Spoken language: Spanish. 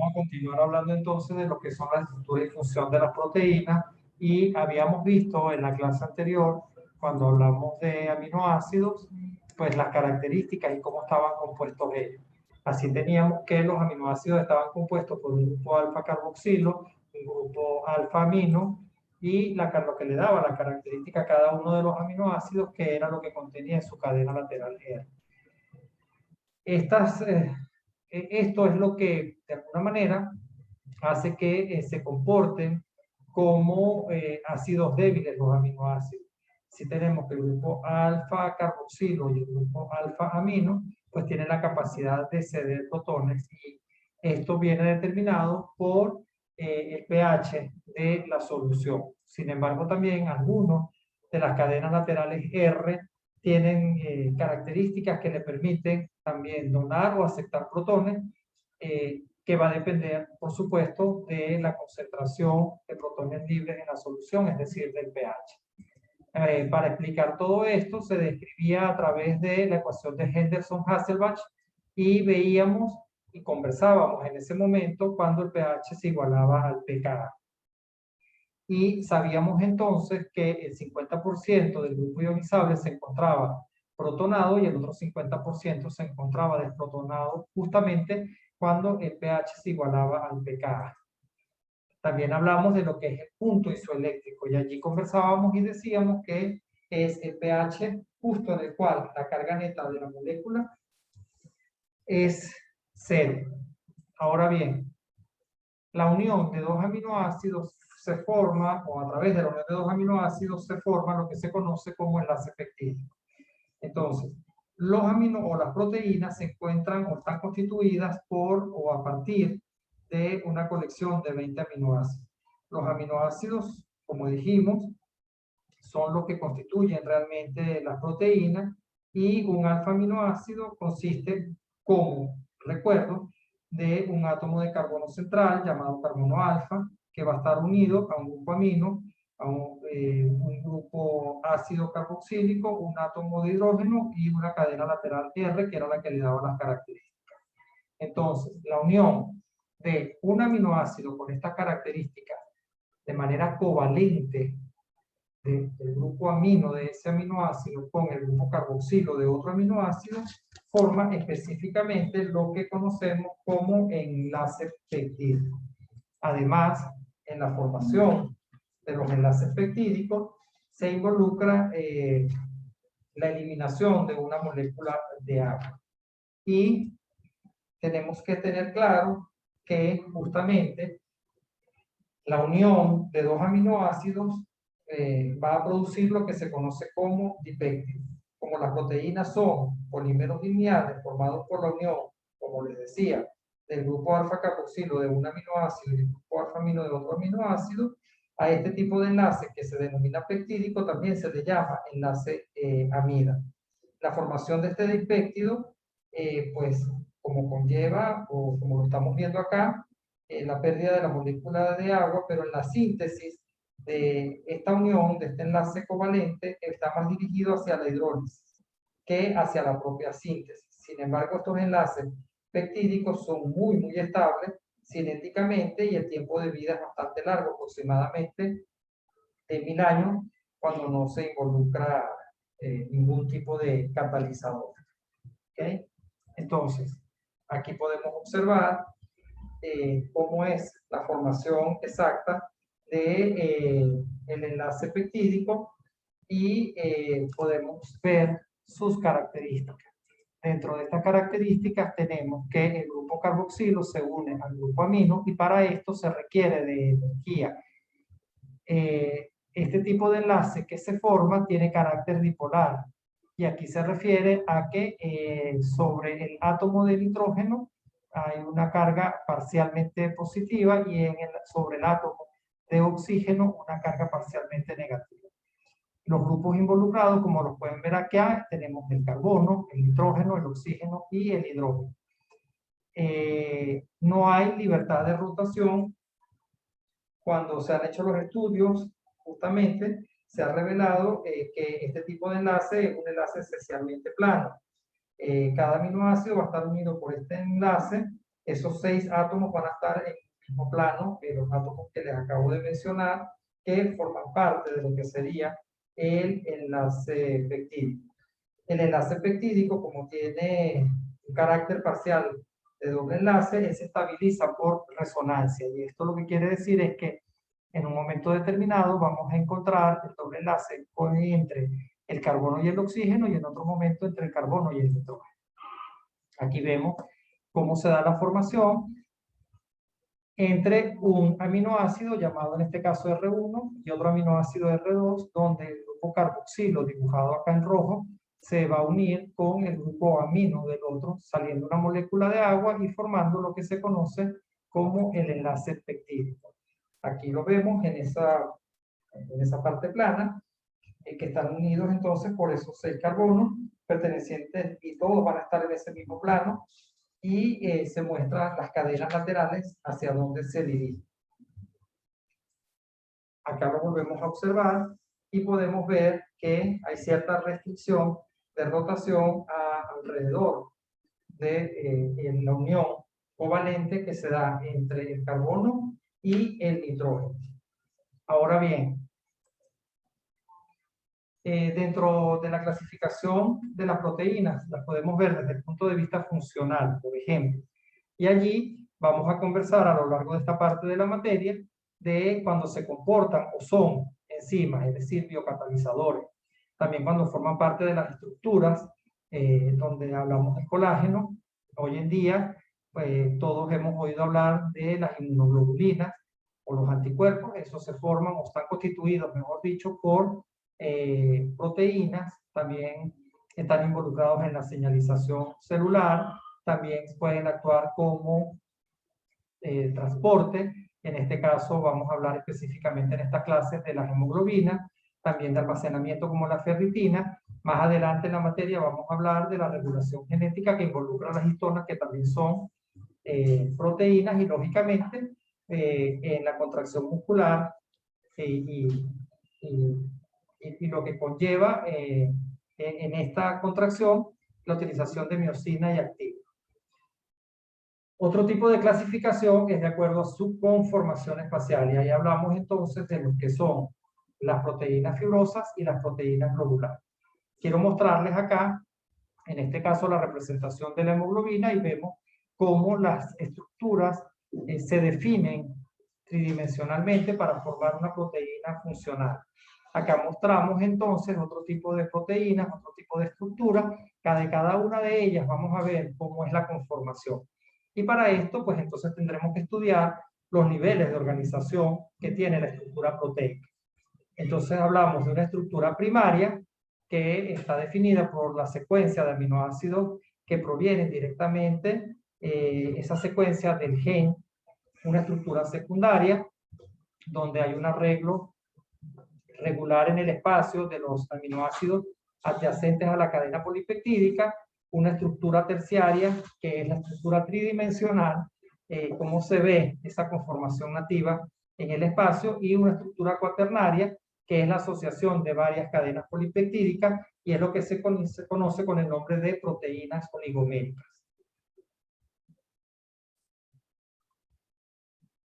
Vamos a continuar hablando entonces de lo que son la estructura y función de las proteínas, y habíamos visto en la clase anterior, cuando hablamos de aminoácidos, pues las características y cómo estaban compuestos ellos. Así teníamos que los aminoácidos estaban compuestos por un grupo alfa carboxilo, un grupo alfa amino, y lo que le daba la característica a cada uno de los aminoácidos, que era lo que contenía en su cadena lateral R. Esto es lo que, de alguna manera, hace que se comporten como ácidos débiles los aminoácidos. Si tenemos que el grupo alfa carboxilo y el grupo alfa amino, pues tienen la capacidad de ceder protones, y esto viene determinado por el pH de la solución. Sin embargo, también algunos de las cadenas laterales R tienen características que le permiten también donar o aceptar protones, que va a depender, por supuesto, de la concentración de protones libres en la solución, es decir, del pH. Para explicar todo esto, se describía a través de la ecuación de Henderson-Hasselbalch, y veíamos y conversábamos en ese momento cuando el pH se igualaba al pKa. Y sabíamos entonces que el 50% del grupo ionizable se encontraba protonado y el otro 50% se encontraba desprotonado, justamente cuando el pH se igualaba al pKa. También hablamos de lo que es el punto isoeléctrico, y allí conversábamos y decíamos que es el pH justo en el cual la carga neta de la molécula es 0. Ahora bien, la unión de dos aminoácidos se forma, o a través de la unión de dos aminoácidos se forma lo que se conoce como enlace peptídico. Entonces, los o las proteínas se encuentran o están constituidas por o a partir de una colección de 20 aminoácidos. Los aminoácidos, como dijimos, son los que constituyen realmente las proteínas, y un alfa aminoácido consiste, como recuerdo, de un átomo de carbono central llamado carbono alfa, que va a estar unido a un grupo amino, a un grupo ácido carboxílico, un átomo de hidrógeno y una cadena lateral R, que era la que le daba las características. Entonces, la unión de un aminoácido con estas características de manera covalente del grupo amino de ese aminoácido con el grupo carboxilo de otro aminoácido forma específicamente lo que conocemos como enlace peptídico. Además, en la formación de los enlaces peptídicos se involucra la eliminación de una molécula de agua. Y tenemos que tener claro que justamente la unión de dos aminoácidos va a producir lo que se conoce como dipéptido. Como las proteínas son polímeros lineales formados por la unión, como les decía, del grupo alfa carboxilo de un aminoácido y el grupo alfa amino de otro aminoácido, a este tipo de enlace, que se denomina peptídico, también se le llama enlace amida. La formación de este dipéptido, pues como conlleva, o como lo estamos viendo acá, la pérdida de la molécula de agua, pero en la síntesis de esta unión, de este enlace covalente, está más dirigido hacia la hidrólisis que hacia la propia síntesis. Sin embargo, estos enlaces peptídicos son muy estables cinéticamente, y el tiempo de vida es bastante largo, aproximadamente de 1000 años, cuando no se involucra ningún tipo de catalizador. ¿Okay? Entonces, aquí podemos observar cómo es la formación exacta de el enlace peptídico, y podemos ver sus características. Dentro de estas características tenemos que el grupo carboxilo se une al grupo amino, y para esto se requiere de energía. Este tipo de enlace que se forma tiene carácter dipolar, y aquí se refiere a que sobre el átomo de nitrógeno hay una carga parcialmente positiva, y sobre el átomo de oxígeno una carga parcialmente negativa. Los grupos involucrados, como los pueden ver acá, tenemos el carbono, el nitrógeno, el oxígeno y el hidrógeno. No hay libertad de rotación. Cuando se han hecho los estudios, justamente se ha revelado que este tipo de enlace es un enlace esencialmente plano. Cada aminoácido va a estar unido por este enlace Esos 6 átomos van a estar en el mismo plano que los átomos que les acabo de mencionar, que forman parte de lo que sería el enlace peptídico. El enlace peptídico, como tiene un carácter parcial de doble enlace, él se estabiliza por resonancia. Y esto lo que quiere decir es que en un momento determinado vamos a encontrar el doble enlace entre el carbono y el oxígeno, y en otro momento entre el carbono y el nitrógeno. Aquí vemos cómo se da la formación entre un aminoácido llamado en este caso R1 y otro aminoácido R2, donde el grupo carboxilo, dibujado acá en rojo, se va a unir con el grupo amino del otro, saliendo una molécula de agua y formando lo que se conoce como el enlace peptídico. Aquí lo vemos en esa parte plana, que están unidos entonces por esos 6 carbonos pertenecientes, y todos van a estar en ese mismo plano, y se muestran las cadenas laterales hacia donde se dirigen. Acá lo volvemos a observar y podemos ver que hay cierta restricción de rotación alrededor de la unión covalente que se da entre el carbono y el nitrógeno. Ahora bien, dentro de la clasificación de las proteínas, las podemos ver desde el punto de vista funcional, por ejemplo. Y allí vamos a conversar a lo largo de esta parte de la materia de cuando se comportan o son enzimas, es decir, biocatalizadores. También cuando forman parte de las estructuras, donde hablamos del colágeno. Hoy en día, todos hemos oído hablar de las inmunoglobulinas o los anticuerpos. Esos se forman o están constituidos, mejor dicho, por proteínas. También están involucrados en la señalización celular, también pueden actuar como transporte. En este caso vamos a hablar específicamente en esta clase de las hemoglobinas, también de almacenamiento como la ferritina. Más adelante en la materia vamos a hablar de la regulación genética que involucra las histonas, que también son proteínas, y lógicamente en la contracción muscular y lo que conlleva en esta contracción la utilización de miosina y actina. Otro tipo de clasificación es de acuerdo a su conformación espacial, y ahí hablamos entonces de lo que son las proteínas fibrosas y las proteínas globulares. Quiero mostrarles acá, en este caso, la representación de la hemoglobina, y vemos cómo las estructuras se definen tridimensionalmente para formar una proteína funcional. Acá mostramos entonces otro tipo de proteínas, otro tipo de estructura. Cada una de ellas vamos a ver cómo es la conformación. Y para esto, pues entonces tendremos que estudiar los niveles de organización que tiene la estructura proteica. Entonces hablamos de una estructura primaria que está definida por la secuencia de aminoácidos que provienen directamente, esa secuencia del gen. Una estructura secundaria, donde hay un arreglo regular en el espacio de los aminoácidos adyacentes a la cadena polipeptídica. Una estructura terciaria, que es la estructura tridimensional, cómo se ve esa conformación nativa en el espacio, y una estructura cuaternaria, que es la asociación de varias cadenas polipeptídicas, y es lo que se conoce con el nombre de proteínas oligoméricas.